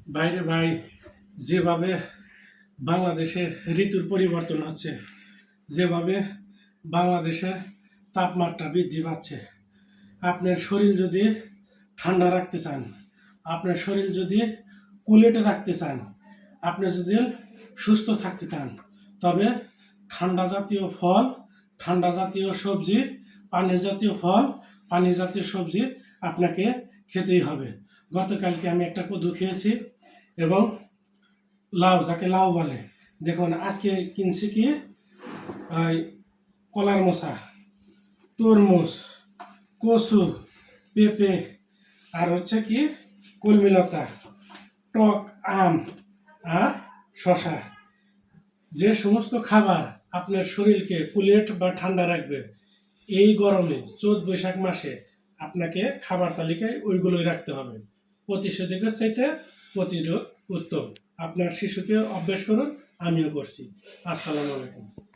বাইরে ভাই, যেভাবে বাংলাদেশের ঋতুর পরিবর্তন হচ্ছে, যেভাবে বাংলাদেশের তাপমাত্রা বৃদ্ধি পাচ্ছে, আপনার শরীর যদি ঠান্ডা রাখতে চান, আপনার শরীর যদি কুলেটে রাখতে চান, আপনি যদি সুস্থ থাকতে চান, তবে ঠান্ডা জাতীয় ফল, ঠান্ডা জাতীয় সবজি, পানি জাতীয় ফল, পানি জাতীয় সবজি আপনাকে খেতেই হবে। গতকালকে আমি একটা কদু খেয়েছি এবং লাউ, যাকে লাউ বলে, দেখুন আজকে কিনছি কি কলার মোচা, তরমুজ, কচু, পেঁপে, আর হচ্ছে কি কলমিলতা, টক আম আর শশা। যে সমস্ত খাবার আপনার শরীরকে কুলেট বা ঠান্ডা রাখবে, এই গরমে চৈত বৈশাখ মাসে আপনাকে খাবার তালিকায় ওইগুলোই রাখতে হবে। প্রতিষেধকের চাইতে প্রতিরোধ উত্তম। আপনার শিশুকে অভ্যাস করুন, আমিও করছি। আসসালামু আলাইকুম।